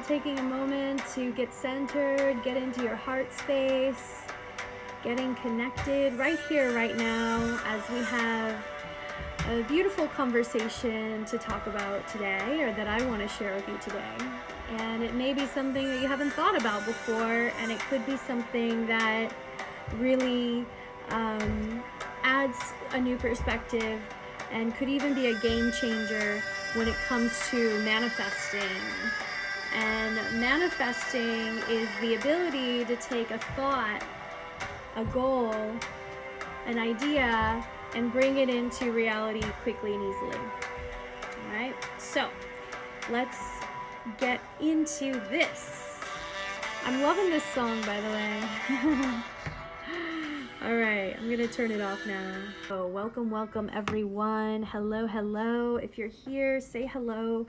taking a moment to get centered, get into your heart space, getting connected right here, right now, as we have a beautiful conversation to talk about today, or that I want to share with you today. And it may be something that you haven't thought about before, and it could be something that really adds a new perspective and could even be a game changer when it comes to manifesting. And manifesting is the ability to take a thought, a goal, an idea, and bring it into reality quickly and easily. All right, so let's get into this. I'm loving this song, by the way. All right, I'm gonna turn it off now. Oh, welcome everyone. Hello. If you're here, say hello.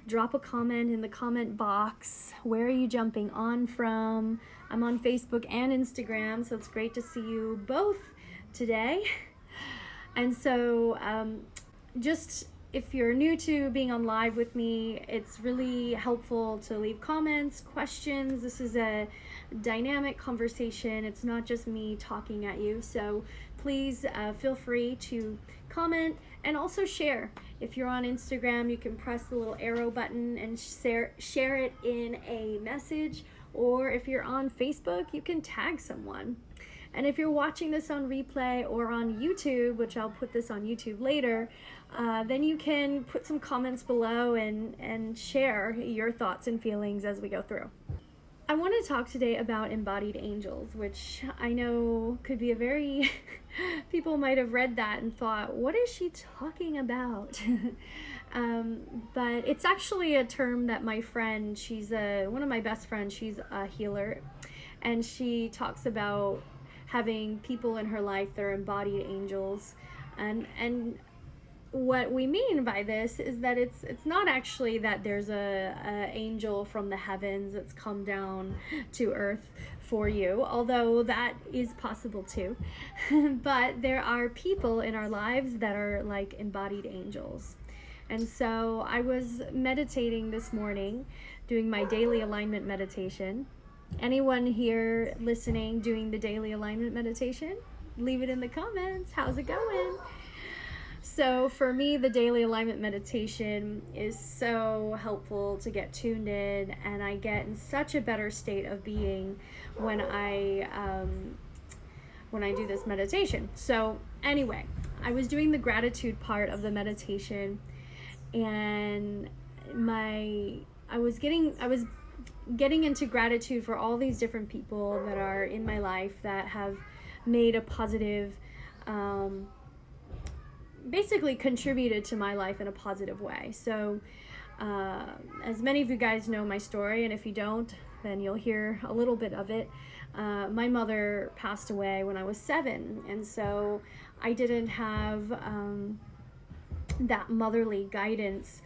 Drop a comment in the comment box. Where are you jumping on from? I'm on Facebook and Instagram, so it's great to see you both today. And so just if you're new to being on live with me, it's really helpful to leave comments, questions. This is a dynamic conversation. It's not just me talking at you. So please feel free to comment and also share. If you're on Instagram, you can press the little arrow button and share it in a message. Or if you're on Facebook, you can tag someone. And if you're watching this on replay or on YouTube, which I'll put this on YouTube later, then you can put some comments below and share your thoughts and feelings as we go through. I want to talk today about embodied angels, which I know could be a very, people might have read that and thought, what is she talking about? But it's actually a term that my friend, she's one of my best friends, she's a healer, and she talks about having people in her life that are embodied angels, and what we mean by this is that it's not actually that there's a angel from the heavens that's come down to earth for you, although that is possible too. But there are people in our lives that are like embodied angels. And so I was meditating this morning, doing my daily alignment meditation. Anyone here listening doing the daily alignment meditation? Leave it in the comments. How's it going? So for me, the daily alignment meditation is so helpful to get tuned in, and I get in such a better state of being when I do this meditation. So anyway, I was doing the gratitude part of the meditation, and I was getting into gratitude for all these different people that are in my life that have made a positive, basically contributed to my life in a positive way. So as many of you guys know my story, and if you don't, then you'll hear a little bit of it. My mother passed away when I was 7, and so I didn't have that motherly guidance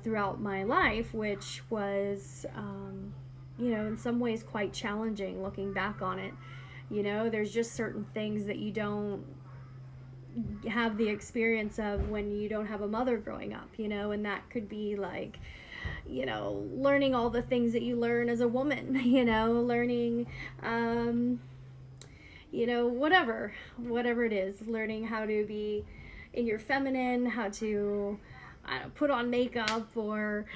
throughout my life, which was, in some ways quite challenging looking back on it. There's just certain things that you don't have the experience of when you don't have a mother growing up, and that could be like, learning all the things that you learn as a woman, learning, whatever it is, learning how to be in your feminine, how to put on makeup, or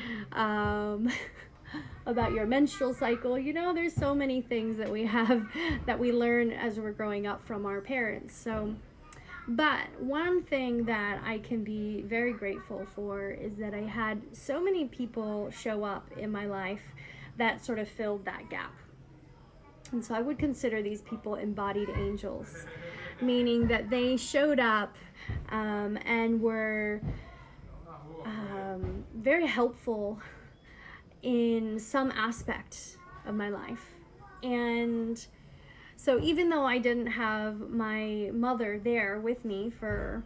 about your menstrual cycle. There's so many things that we have that we learn as we're growing up from our parents. So, but one thing that I can be very grateful for is that I had so many people show up in my life that sort of filled that gap. And so I would consider these people embodied angels, meaning that they showed up and were very helpful in some aspect of my life. And so even though I didn't have my mother there with me for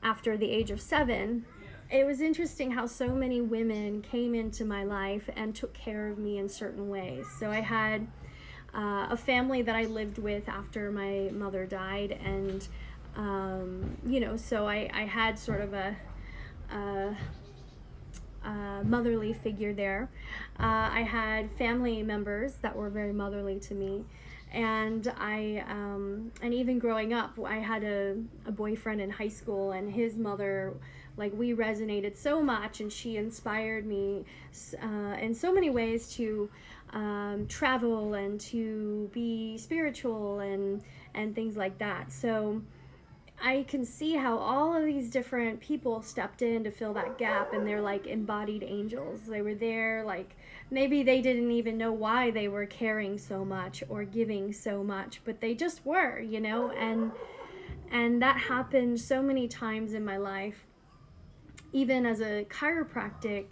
after the age of 7, it was interesting how so many women came into my life and took care of me in certain ways. So I had a family that I lived with after my mother died, and so I had sort of motherly figure there. I had family members that were very motherly to me. And and even growing up, I had a boyfriend in high school, and his mother, like, we resonated so much, and she inspired me in so many ways to travel and to be spiritual and things like that. So I can see how all of these different people stepped in to fill that gap, and they're like embodied angels. They were there, like, maybe they didn't even know why they were caring so much or giving so much, but they just were, you know. And that happened so many times in my life, even as a chiropractic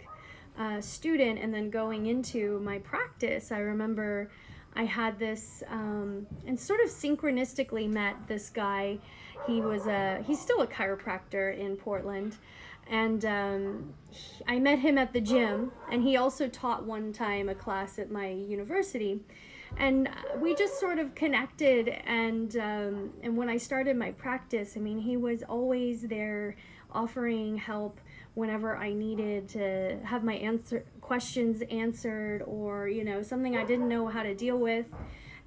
student, and then going into my practice. I remember I had this and sort of synchronistically met this guy. He's still a chiropractor in Portland, and I met him at the gym, and he also taught one time a class at my university, and we just sort of connected. And when I started my practice, I mean, he was always there offering help whenever I needed to have my questions answered, or, you know, something I didn't know how to deal with.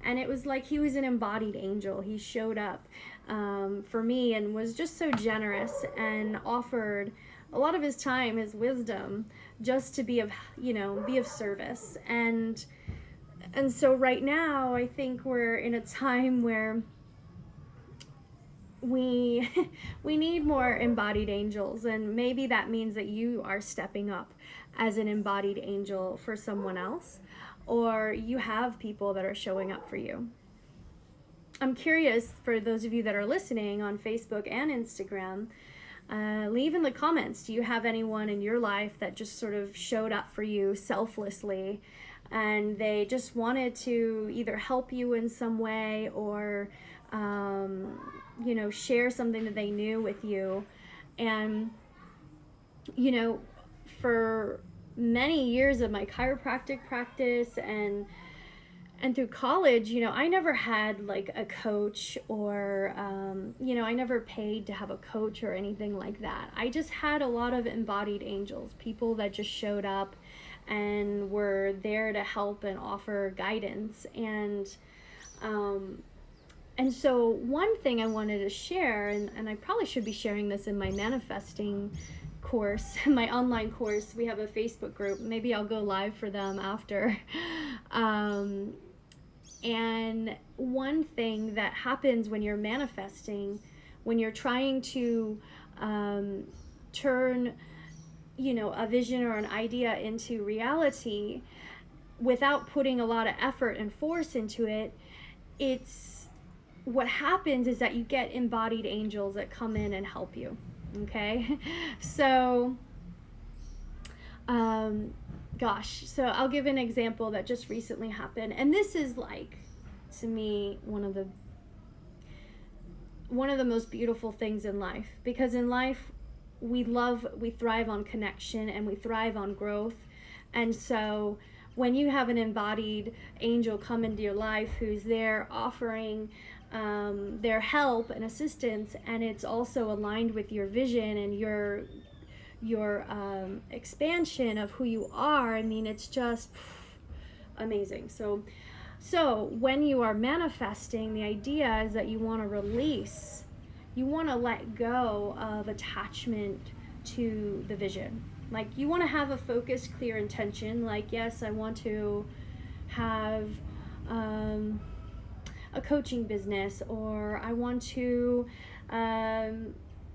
And it was like he was an embodied angel. He showed up for me and was just so generous and offered a lot of his time, his wisdom, just to be of, you know, be of service. And so right now, I think we're in a time where we need more embodied angels, and maybe that means that you are stepping up as an embodied angel for someone else, or you have people that are showing up for you. I'm curious, for those of you that are listening on Facebook and Instagram, leave in the comments, do you have anyone in your life that just sort of showed up for you selflessly, and they just wanted to either help you in some way, or you know, share something that they knew with you? And, you know, for many years of my chiropractic practice and through college, you know, I never had like a coach, or you know, I never paid to have a coach or anything like that. I just had a lot of embodied angels, people that just showed up and were there to help and offer guidance. And so one thing I wanted to share, and I probably should be sharing this in my manifesting course, my online course. We have a Facebook group. Maybe I'll go live for them after. And one thing that happens when you're manifesting, when you're trying to turn, you know, a vision or an idea into reality without putting a lot of effort and force into it, what happens is that you get embodied angels that come in and help you. Okay. So so I'll give an example that just recently happened, and this is, like, to me, one of the most beautiful things in life, because in life we thrive on connection, and we thrive on growth. And so when you have an embodied angel come into your life who's there offering their help and assistance, and it's also aligned with your vision and your expansion of who you are, I mean, it's just amazing. So when you are manifesting, the idea is that you want to release, you want to let go of attachment to the vision. Like, you want to have a focused, clear intention, like, yes, I want to have a coaching business, or I want to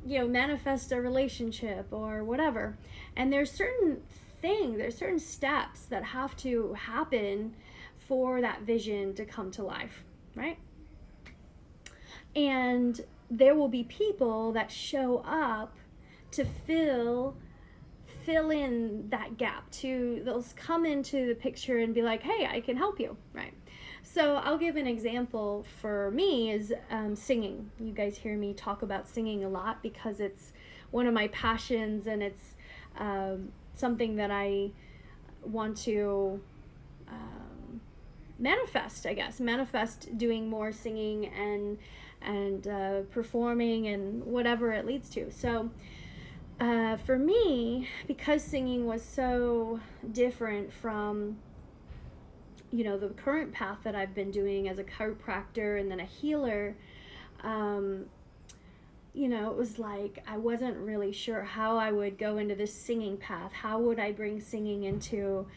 you know, manifest a relationship, or whatever. And there's certain steps that have to happen for that vision to come to life, right? And there will be people that show up to fill in that gap. They'll come into the picture and be like, hey, I can help you, right? So I'll give an example. For me is singing. You guys hear me talk about singing a lot because it's one of my passions, and it's something that I want to manifest doing more singing and performing and whatever it leads to. So For me, because singing was so different from, the current path that I've been doing as a chiropractor and then a healer, um, it was like I wasn't really sure how I would go into this singing path. How would I bring singing into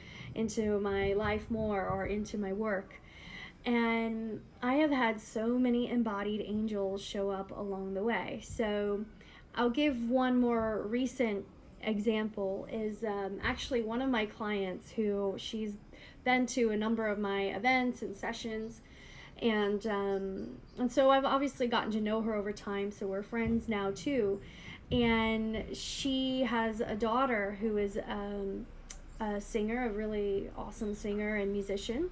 my life more, or into my work? And I have had so many embodied angels show up along the way. So I'll give one more recent example. Is actually one of my clients who she's been to a number of my events and sessions, and so I've obviously gotten to know her over time, so we're friends now too. And she has a daughter who is a singer, a really awesome singer and musician.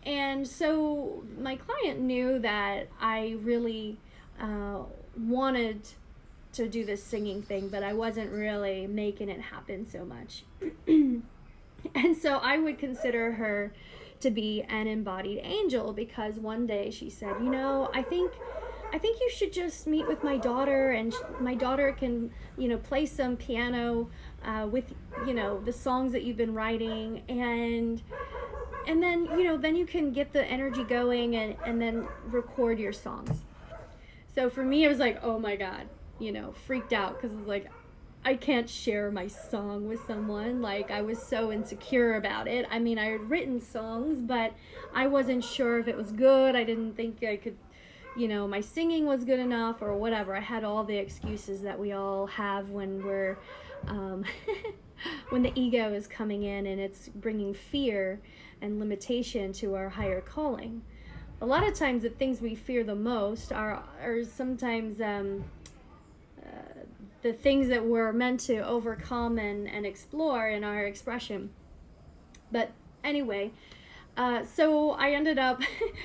And so my client knew that I really wanted to do this singing thing, but I wasn't really making it happen so much. And so I would consider her to be an embodied angel, because one day she said, I think you should just meet with my daughter, and my daughter can, play some piano with, the songs that you've been writing, and then, then you can get the energy going, and then record your songs. So for me, it was like, oh my God, freaked out, because it was like, I can't share my song with someone. Like, I was so insecure about it. I mean, I had written songs, but I wasn't sure if it was good. I didn't think I could, my singing was good enough or whatever. I had all the excuses that we all have when we're, when the ego is coming in and it's bringing fear and limitation to our higher calling. A lot of times the things we fear the most are sometimes the things that we're meant to overcome and explore in our expression. But anyway, so I ended up,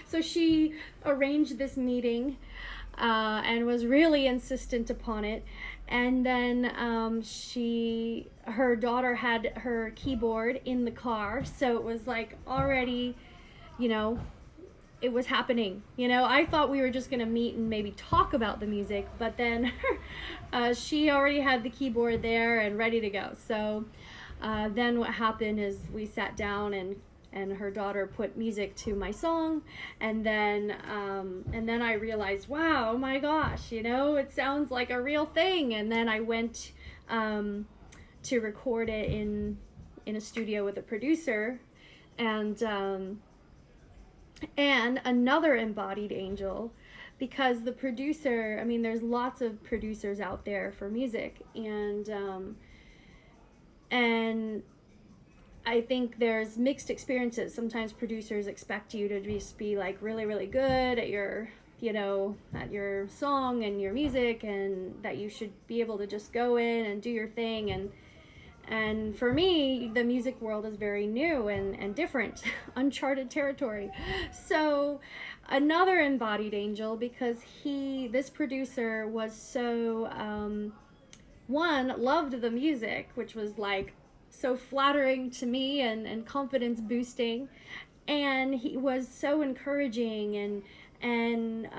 so she arranged this meeting and was really insistent upon it. And then her daughter had her keyboard in the car, so it was like already, it was happening. I thought we were just going to meet and maybe talk about the music, but then she already had the keyboard there and ready to go. So then what happened is we sat down, and her daughter put music to my song, and then I realized, wow, oh my gosh, it sounds like a real thing. And then I went to record it in a studio with a producer, and another embodied angel, because the producer, I mean, there's lots of producers out there for music, and I think there's mixed experiences. Sometimes producers expect you to just be like really, really good at your, at your song and your music, and that you should be able to just go in and do your thing. And for me, the music world is very new and different, uncharted territory. So another embodied angel, because this producer was so, loved the music, which was like so flattering to me and confidence boosting. And he was so encouraging and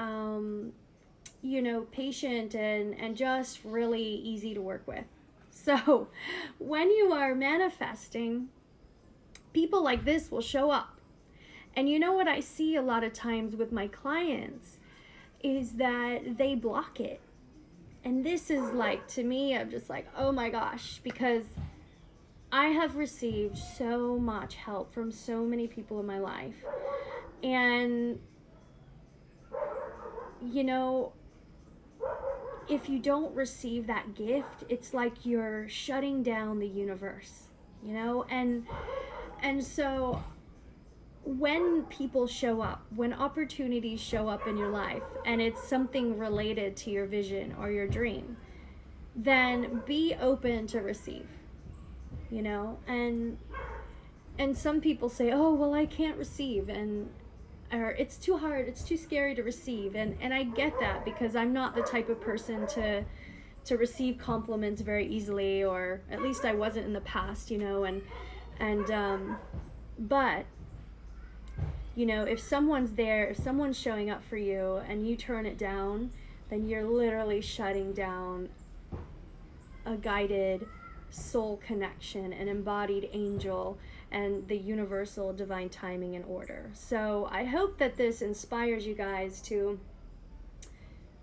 patient and just really easy to work with. So when you are manifesting, people like this will show up. And what I see a lot of times with my clients is that they block it. And this is like, to me, I'm just like, oh my gosh, because I have received so much help from so many people in my life. And, if you don't receive that gift, it's like you're shutting down the universe, and so when people show up, when opportunities show up in your life, and it's something related to your vision or your dream, then be open to receive, and some people say, oh, well, I can't receive, or it's too hard, it's too scary to receive, and I get that, because I'm not the type of person to receive compliments very easily, or at least I wasn't in the past, but if someone's there, if someone's showing up for you and you turn it down, then you're literally shutting down a guided soul connection, an embodied angel, and the universal divine timing and order. So I hope that this inspires you guys to,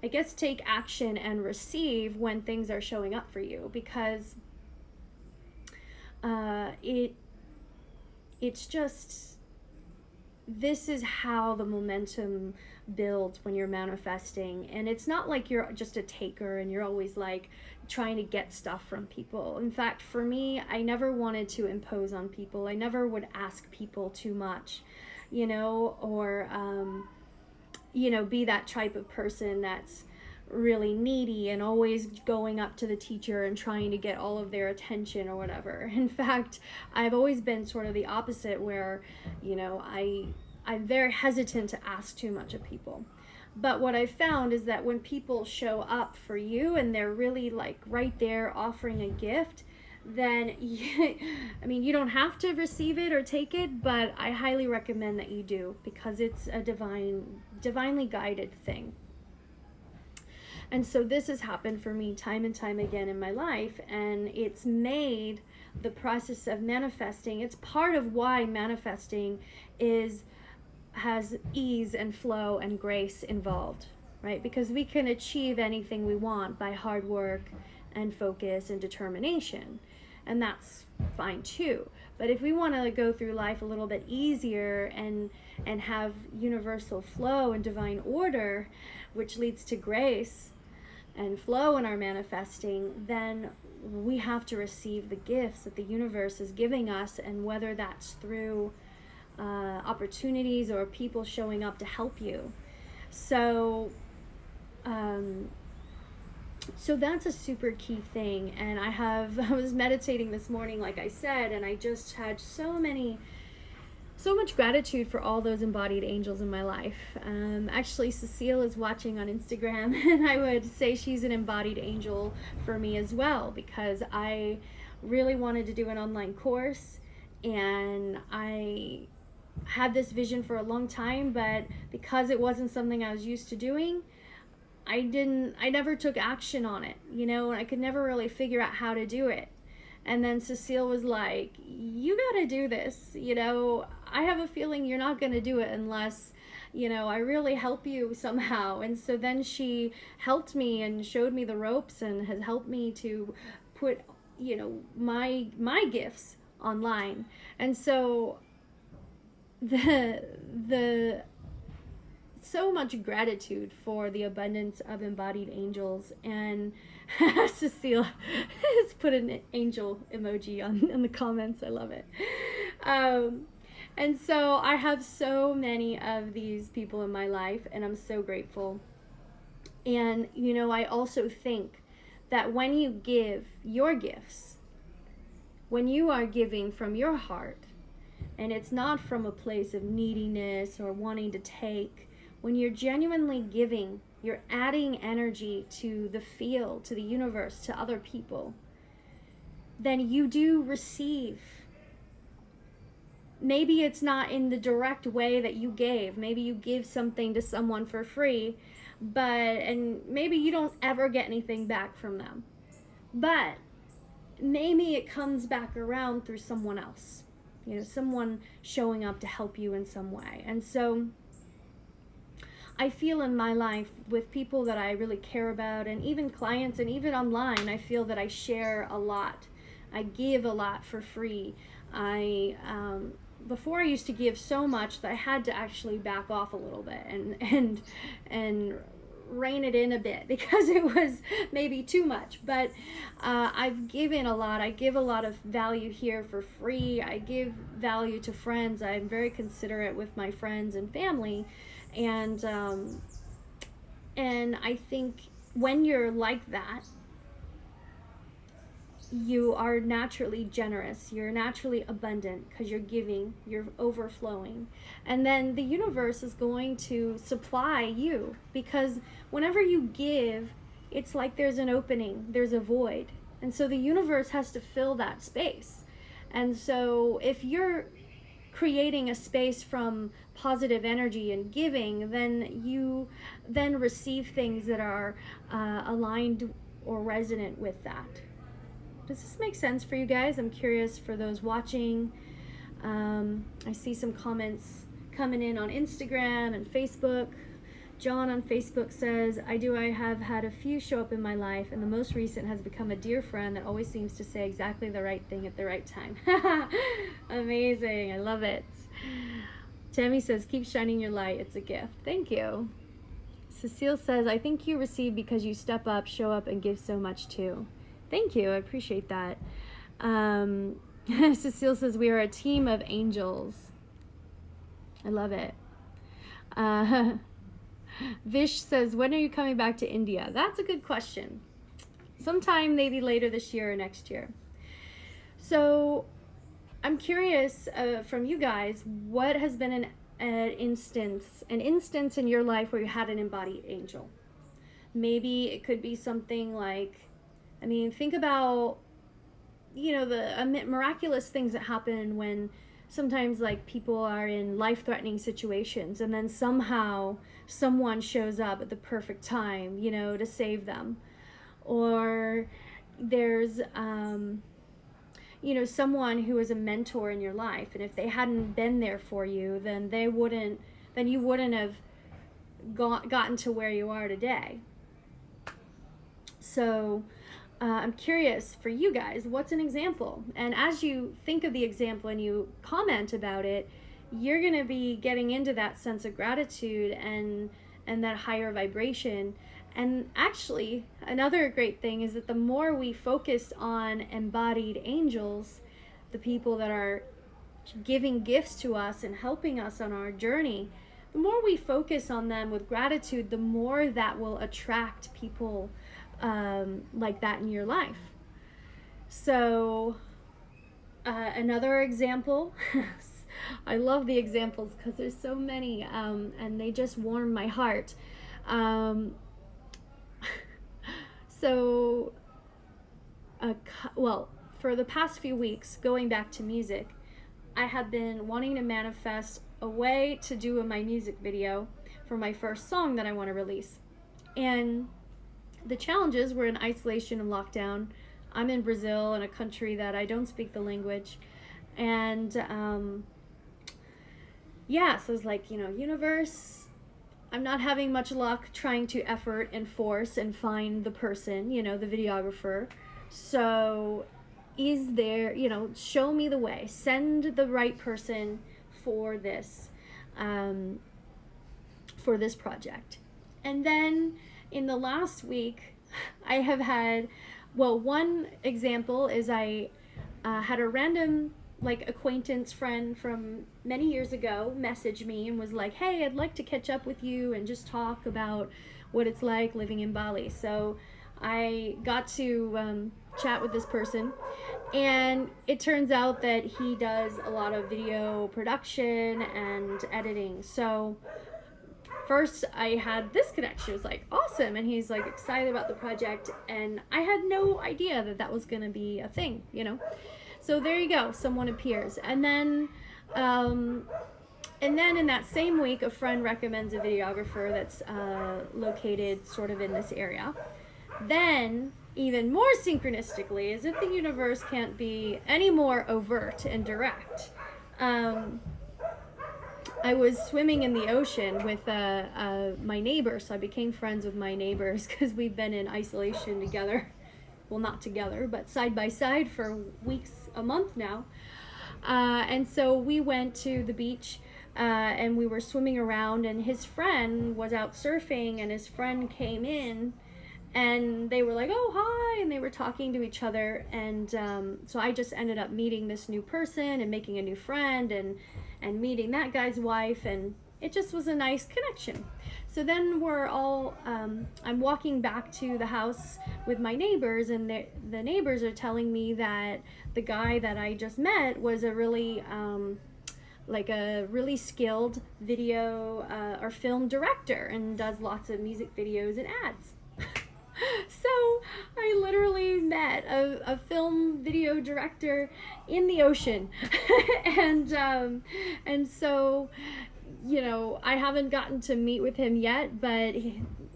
I guess, take action and receive when things are showing up for you, because it's just, this is how the momentum builds when you're manifesting. And it's not like you're just a taker and you're always like trying to get stuff from people. In fact, for me, I never wanted to impose on people. I never would ask people too much, you know, or you know, be that type of person that's really needy and always going up to the teacher and trying to get all of their attention or whatever. In fact, I've always been sort of the opposite, where, you know, I'm very hesitant to ask too much of people. But what I found is that when people show up for you and they're really like right there offering a gift, then I mean, you don't have to receive it or take it, but I highly recommend that you do, because it's a divinely guided thing. And so this has happened for me time and time again in my life, and it's made the process of manifesting, it's part of why manifesting has ease and flow and grace involved, right? Because we can achieve anything we want by hard work and focus and determination, and that's fine too. But if we want to go through life a little bit easier and have universal flow and divine order, which leads to grace and flow in our manifesting, then we have to receive the gifts that the universe is giving us, and whether that's through opportunities or people showing up to help you. So so that's a super key thing. And I was meditating this morning, like I said, and I just had so much gratitude for all those embodied angels in my life. Actually, Cecile is watching on Instagram, and I would say she's an embodied angel for me as well, because I really wanted to do an online course, and I had this vision for a long time, but because it wasn't something I was used to doing, I never took action on it, you know, and I could never really figure out how to do it. And then Cecile was like, you got to do this, you know, I have a feeling you're not going to do it unless, you know, I really help you somehow. And so then she helped me and showed me the ropes and has helped me to put, you know, my gifts online. And so the so much gratitude for the abundance of embodied angels. And Cecile has put an angel emoji on the comments. I love it. And so I have so many of these people in my life, and I'm so grateful. And, you know, I also think that when you give your gifts, when you are giving from your heart, and it's not from a place of neediness or wanting to take, when you're genuinely giving, you're adding energy to the field, to the universe, to other people, then you do receive. Maybe it's not in the direct way that you gave. Maybe you give something to someone for free, and maybe you don't ever get anything back from them. But maybe it comes back around through someone else, you know, someone showing up to help you in some way. And so I feel in my life with people that I really care about, and even clients, and even online, I feel that I share a lot. I give a lot for free. Before I used to give so much that I had to actually back off a little bit and rein it in a bit, because it was maybe too much. But I've given a lot. I give a lot of value here for free. I give value to friends. I'm very considerate with my friends and family. And I think when you're like that, you are naturally generous, you're naturally abundant, because you're giving, you're overflowing. And then the universe is going to supply you, because whenever you give, it's like there's an opening, there's a void. And so the universe has to fill that space. And so if you're creating a space from positive energy and giving, then you then receive things that are aligned or resonant with that. Does this make sense for you guys? I'm curious for those watching. I see some comments coming in on Instagram and Facebook. John on Facebook says, I have had a few show up in my life, and the most recent has become a dear friend that always seems to say exactly the right thing at the right time. Amazing. I love it. Tammy says, keep shining your light. It's a gift. Thank you. Cecile says, I think you receive because you step up, show up, and give so much too. Thank you. I appreciate that. Cecile says, we are a team of angels. I love it. Vish says, when are you coming back to India? That's a good question. Sometime maybe later this year or next year. So I'm curious from you guys, what has been an instance in your life where you had an embodied angel? Maybe it could be something like, I mean, think about, you know, the miraculous things that happen when sometimes like people are in life-threatening situations and then somehow someone shows up at the perfect time, you know, to save them. Or there's you know, someone who is a mentor in your life, and if they hadn't been there for you, then you wouldn't have gotten to where you are today. So I'm curious for you guys, what's an example? And as you think of the example and you comment about it, you're going to be getting into that sense of gratitude and that higher vibration. And actually, another great thing is that the more we focus on embodied angels, the people that are giving gifts to us and helping us on our journey, the more we focus on them with gratitude, the more that will attract people like that in your life. So another example, I love the examples because there's so many, and they just warm my heart. So, well, for the past few weeks, going back to music, I have been wanting to manifest a way to do my music video for my first song that I want to release. And the challenges were in isolation and lockdown. I'm in Brazil, in a country that I don't speak the language. And yeah, so it's like, you know, universe, I'm not having much luck trying to effort and force and find the person, you know, the videographer. So is there, you know, show me the way, send the right person for this project. And then in the last week, I have had, well, one example is I had a random like acquaintance friend from many years ago message me and was like, hey, I'd like to catch up with you and just talk about what it's like living in Bali. So I got to chat with this person, and it turns out that he does a lot of video production and editing. So first I had this connection. It was like awesome, and he's like excited about the project, and I had no idea that that was gonna be a thing, you know. So there you go, someone appears. And then in that same week, a friend recommends a videographer that's located sort of in this area. Then, even more synchronistically, as if the universe can't be any more overt and direct, I was swimming in the ocean with my neighbor, so I became friends with my neighbors because we've been in isolation together. Well, not together, but side by side for weeks, a month now. And so we went to the beach and we were swimming around, and his friend was out surfing, and his friend came in, and they were like, oh, hi, and they were talking to each other. And so I just ended up meeting this new person and making a new friend and meeting that guy's wife, and it just was a nice connection. So then we're all, I'm walking back to the house with my neighbors, and the neighbors are telling me that the guy that I just met was a really, like a really skilled video or film director and does lots of music videos and ads. So I literally met a film video director in the ocean. And so, you know, I haven't gotten to meet with him yet, but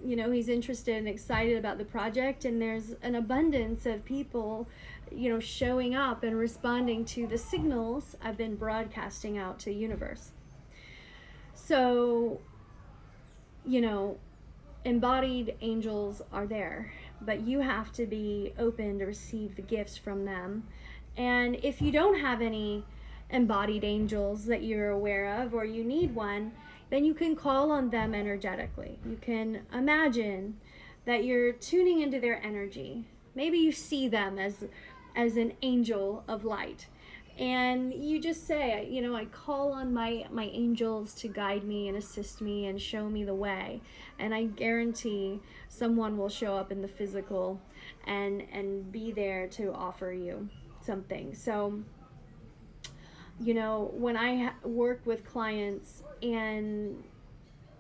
he's interested and excited about the project, and there's an abundance of people, showing up and responding to the signals I've been broadcasting out to the universe. So, embodied angels are there, but you have to be open to receive the gifts from them. And if you don't have any embodied angels that you're aware of, or you need one, then you can call on them energetically. You can imagine that you're tuning into their energy. Maybe you see them as an angel of light, and you just say, I call on my angels to guide me and assist me and show me the way. And I guarantee someone will show up in the physical and be there to offer you something. So, when I work with clients and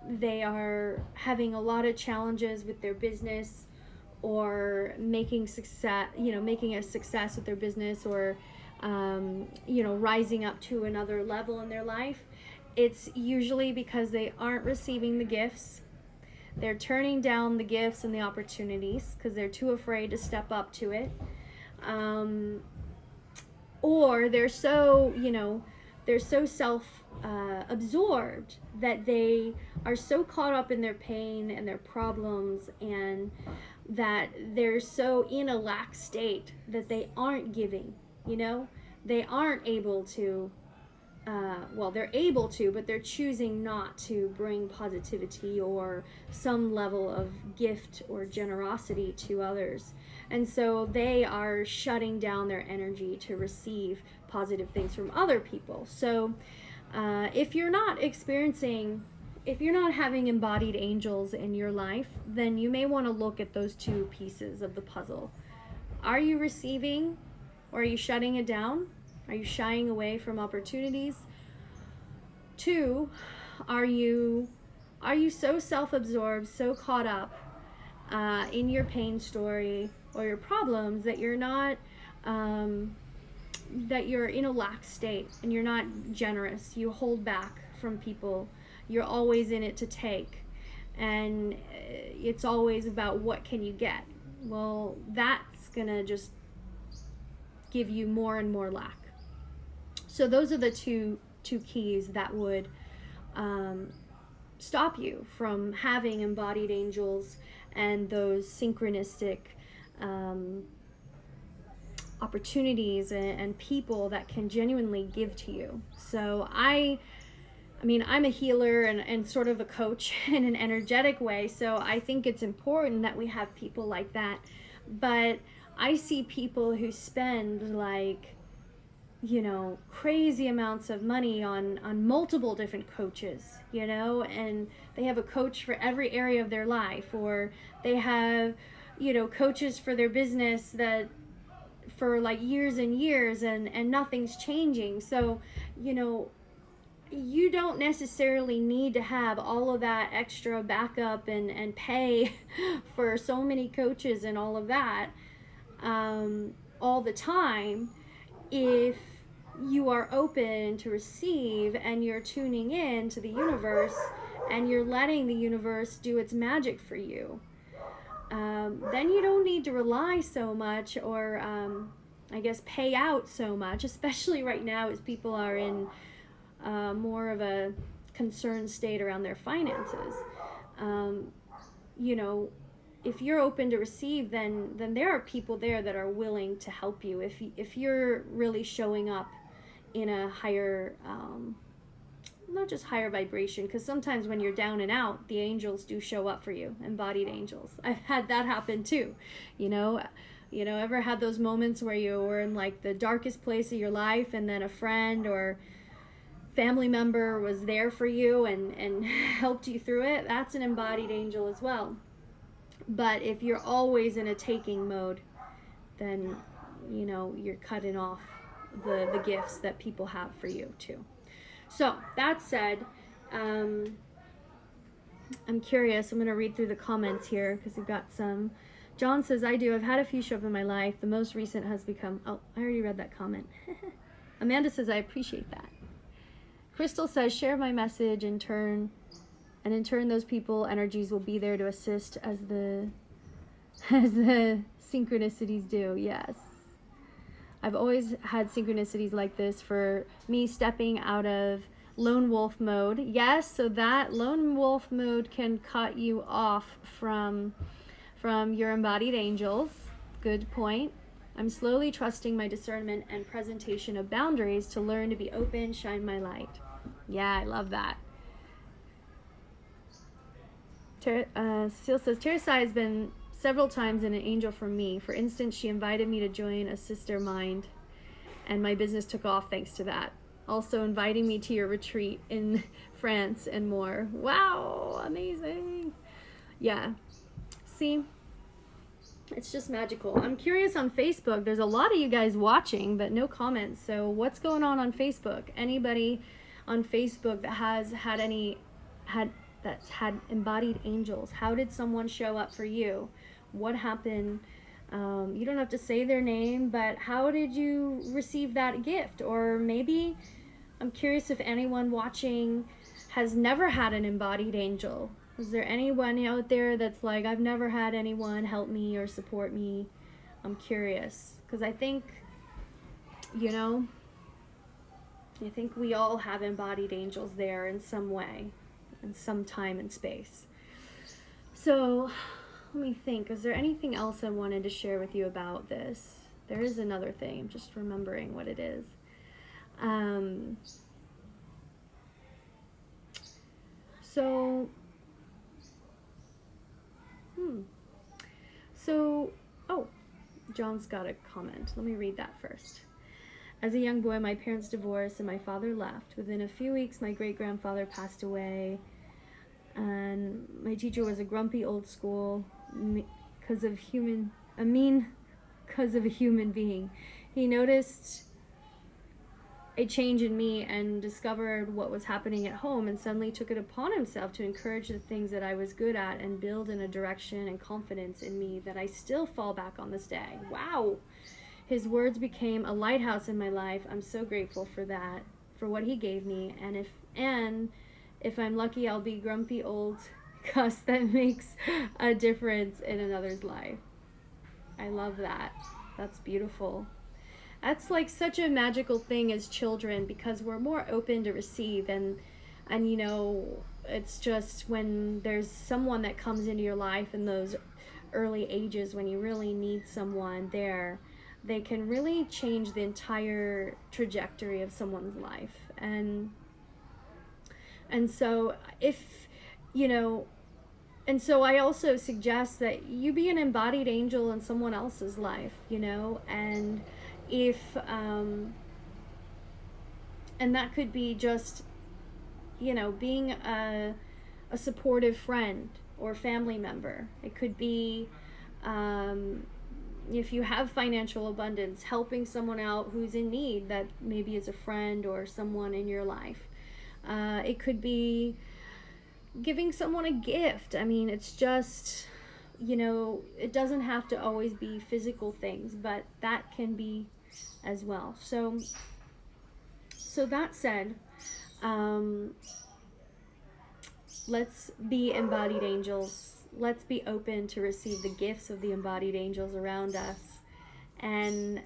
they are having a lot of challenges with their business, or making a success with their business, or rising up to another level in their life, it's usually because they aren't receiving the gifts. They're turning down the gifts and the opportunities because they're too afraid to step up to it. Or they're so self absorbed that they are so caught up in their pain and their problems, and that they're so in a lack state that they aren't giving. They aren't able to, they're able to, but they're choosing not to bring positivity or some level of gift or generosity to others. And so they are shutting down their energy to receive positive things from other people. So if you're not having embodied angels in your life, then you may want to look at those two pieces of the puzzle. Are you receiving, or are you shutting it down? Are you shying away from opportunities? 2, are you so self-absorbed, so caught up in your pain story or your problems that you're not, that you're in a lack state and you're not generous? You hold back from people. You're always in it to take, and it's always about what can you get. Well, that's gonna just give you more and more lack. So those are the two keys that would stop you from having embodied angels and those synchronistic opportunities and people that can genuinely give to you. So I'm a healer and sort of a coach in an energetic way, so I think it's important that we have people like that. But I see people who spend crazy amounts of money on multiple different coaches, and they have a coach for every area of their life, or they have, coaches for their business that for years and years, and nothing's changing. So, you don't necessarily need to have all of that extra backup and pay for so many coaches and all of that all the time. If you are open to receive and you're tuning in to the universe and you're letting the universe do its magic for you, then you don't need to rely so much, or pay out so much, especially right now as people are in more of a concerned state around their finances. If you're open to receive, then there are people there that are willing to help you if you're really showing up in a higher, not just higher vibration, because sometimes when you're down and out, the angels do show up for you, embodied angels. I've had that happen too. Ever had those moments where you were in the darkest place of your life, and then a friend or family member was there for you and helped you through it? That's an embodied angel as well. But if you're always in a taking mode, then you're cutting off the gifts that people have for you too. So that said, I'm curious. I'm going to read through the comments here because we've got some. John says, I do. I've had a few show up in my life. The most recent has become... Oh, I already read that comment. Amanda says, I appreciate that. Crystal says, share my message in turn And in turn, those people energies will be there to assist as the as the synchronicities do. Yes. I've always had synchronicities like this for me stepping out of lone wolf mode. Yes, so that lone wolf mode can cut you off from your embodied angels. Good point. I'm slowly trusting my discernment and presentation of boundaries to learn to be open, shine my light. Yeah, I love that. Cecile says, Teresai has been several times an angel for me. For instance, she invited me to join a sister mind, and my business took off thanks to that. Also inviting me to your retreat in France and more. Wow, amazing. Yeah. See? It's just magical. I'm curious on Facebook. There's a lot of you guys watching, but no comments. So what's going on Facebook? Anybody on Facebook that has that's had embodied angels? How did someone show up for you? What happened? You don't have to say their name, but how did you receive that gift? Or maybe I'm curious if anyone watching has never had an embodied angel. Is there anyone out there that's like, I've never had anyone help me or support me? I'm curious, because I think, I think we all have embodied angels there in some way, in some time and space. So let me think, is there anything else I wanted to share with you about this? There is another thing, I'm just remembering what it is. John's got a comment. Let me read that first. As a young boy, my parents divorced and my father left. Within a few weeks, my great-grandfather passed away, and my teacher was a grumpy old school because of a human being. He noticed a change in me and discovered what was happening at home, and suddenly took it upon himself to encourage the things that I was good at and build in a direction and confidence in me that I still fall back on this day. Wow. His words became a lighthouse in my life. I'm so grateful for that, for what he gave me. And if I'm lucky, I'll be grumpy old cuss that makes a difference in another's life. I love that. That's beautiful. That's like such a magical thing as children, because we're more open to receive, and it's just when there's someone that comes into your life in those early ages when you really need someone there, they can really change the entire trajectory of someone's life. And so so I also suggest that you be an embodied angel in someone else's life, and if and that could be just being a supportive friend or family member. It could be if you have financial abundance, helping someone out who's in need, that maybe is a friend or someone in your life. It could be giving someone a gift. I mean, it's just it doesn't have to always be physical things, but that can be as well. So that said, let's be embodied angels. Let's be open to receive the gifts of the embodied angels around us, and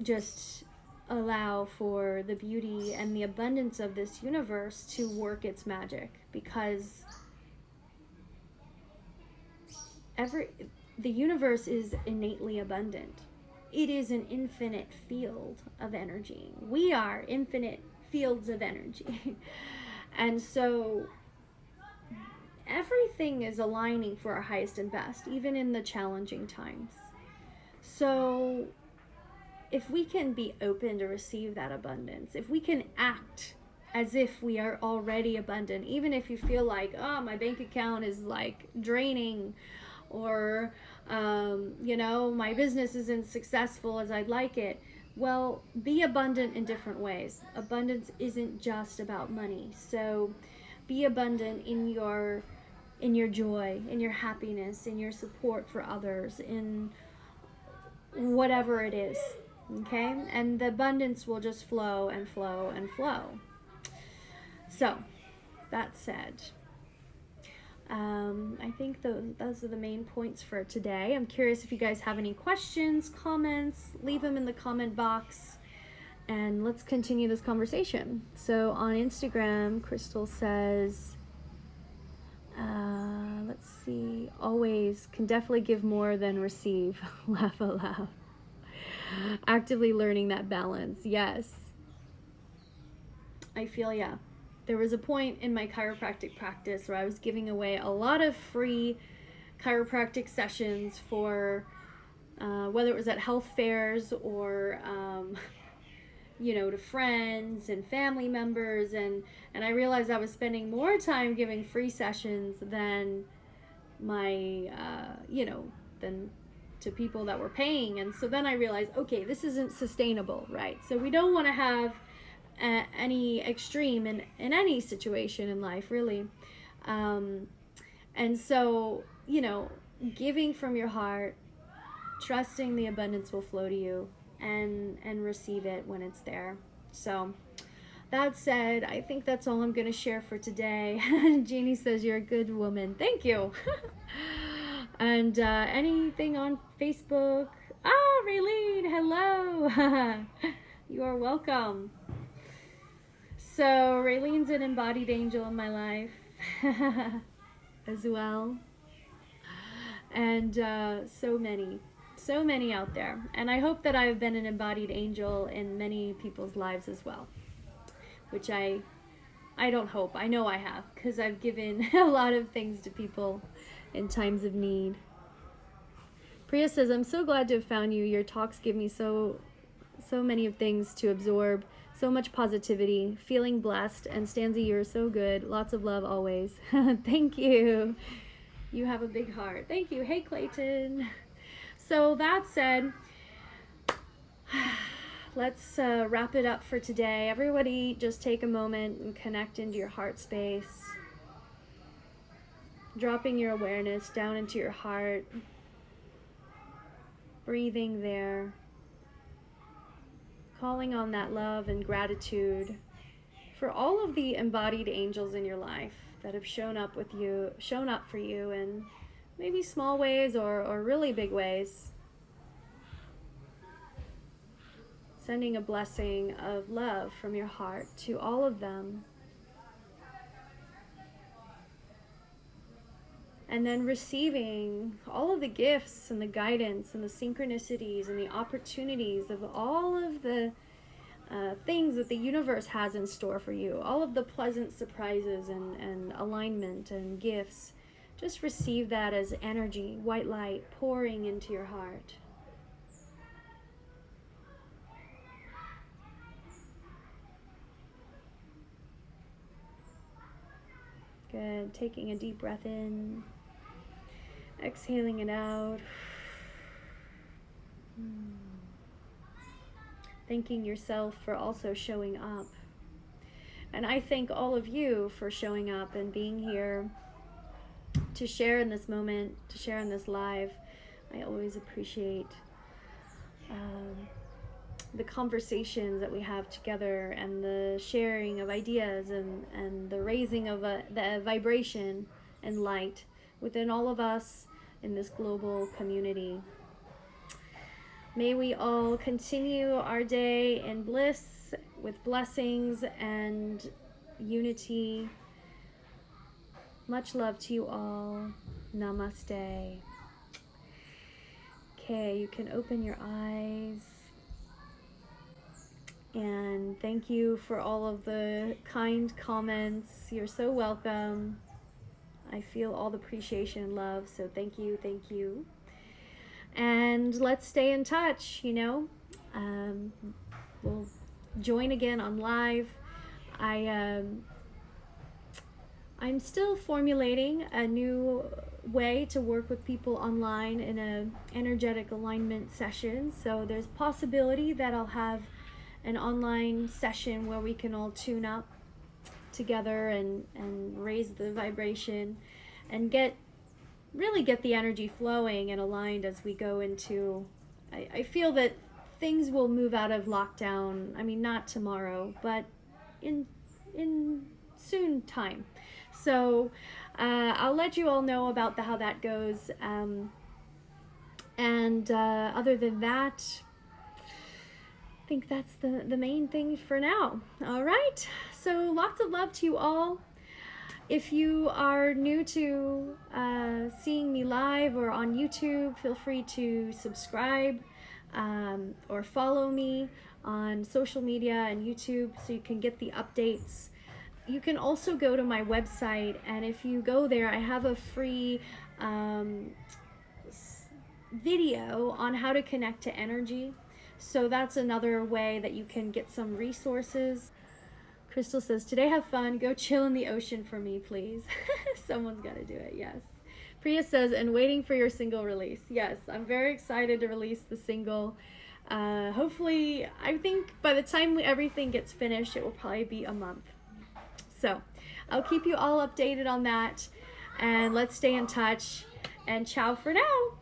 just allow for the beauty and the abundance of this universe to work its magic, because the universe is innately abundant. It is an infinite field of energy. We are infinite fields of energy. And so everything is aligning for our highest and best, even in the challenging times. So if we can be open to receive that abundance, if we can act as if we are already abundant, even if you feel like, oh, my bank account is like draining, or my business isn't successful as I'd like it. Well, be abundant in different ways. Abundance isn't just about money. So be abundant in your joy, in your happiness, in your support for others, in whatever it is. Okay? And the abundance will just flow and flow and flow. So, that said, I think those are the main points for today. I'm curious if you guys have any questions, comments, leave them in the comment box, and let's continue this conversation. So on Instagram, Crystal says, let's see, always can definitely give more than receive. Laugh aloud. Actively learning that balance. Yes. I feel, yeah. There was a point in my chiropractic practice where I was giving away a lot of free chiropractic sessions for whether it was at health fairs or to friends and family members, and I realized I was spending more time giving free sessions than my than to people that were paying. And so then I realized, okay, this isn't sustainable, right? So we don't want to have any extreme in any situation in life, really. And so, giving from your heart, trusting the abundance will flow to you, and receive it when it's there. So that said, I think that's all I'm going to share for today. Jeannie says you're a good woman. Thank you. And anything on Facebook? Raylene, hello. You are welcome. So Raylene's an embodied angel in my life as well. And so many out there. And I hope that I've been an embodied angel in many people's lives as well, which I don't hope, I know I have, because I've given a lot of things to people in times of need. Priya says, I'm so glad to have found you. Your talks give me so many of things to absorb, so much positivity, feeling blessed. And Stanzie, you're so good. Lots of love always. Thank you. You have a big heart. Thank you. Hey, Clayton. So that said, let's wrap it up for today. Everybody just take a moment and connect into your heart space. Dropping your awareness down into your heart. Breathing there. Calling on that love and gratitude for all of the embodied angels in your life that have shown up for you in maybe small ways or really big ways. Sending a blessing of love from your heart to all of them. And then receiving all of the gifts and the guidance and the synchronicities and the opportunities of all of the things that the universe has in store for you. All of the pleasant surprises and alignment and gifts. Just receive that as energy, white light pouring into your heart. Good. Taking a deep breath in. Exhaling it out. Thanking yourself for also showing up. And I thank all of you for showing up and being here to share in this moment, to share in this live. I always appreciate the conversations that we have together and the sharing of ideas and the raising of the vibration and light within all of us in this global community. May we all continue our day in bliss with blessings and unity. Much love to you all. Namaste. Okay, you can open your eyes. And thank you for all of the kind comments. You're so welcome. I feel all the appreciation and love, so thank you, thank you. And let's stay in touch, We'll join again on live. I'm still formulating a new way to work with people online in an energetic alignment session. So there's possibility that I'll have an online session where we can all tune up together and raise the vibration and really get the energy flowing and aligned as we go into, I feel that things will move out of lockdown. I mean, not tomorrow, but in soon time. So I'll let you all know about how that goes. And other than that, I think that's the main thing for now. All right. So lots of love to you all. If you are new to seeing me live or on YouTube, feel free to subscribe or follow me on social media and YouTube so you can get the updates. You can also go to my website, and if you go there, I have a free video on how to connect to energy. So that's another way that you can get some resources. Crystal says, today have fun. Go chill in the ocean for me, please. Someone's got to do it, yes. Priya says, and waiting for your single release. Yes, I'm very excited to release the single. Hopefully, I think by the time everything gets finished, it will probably be a month. So I'll keep you all updated on that. And let's stay in touch. And ciao for now.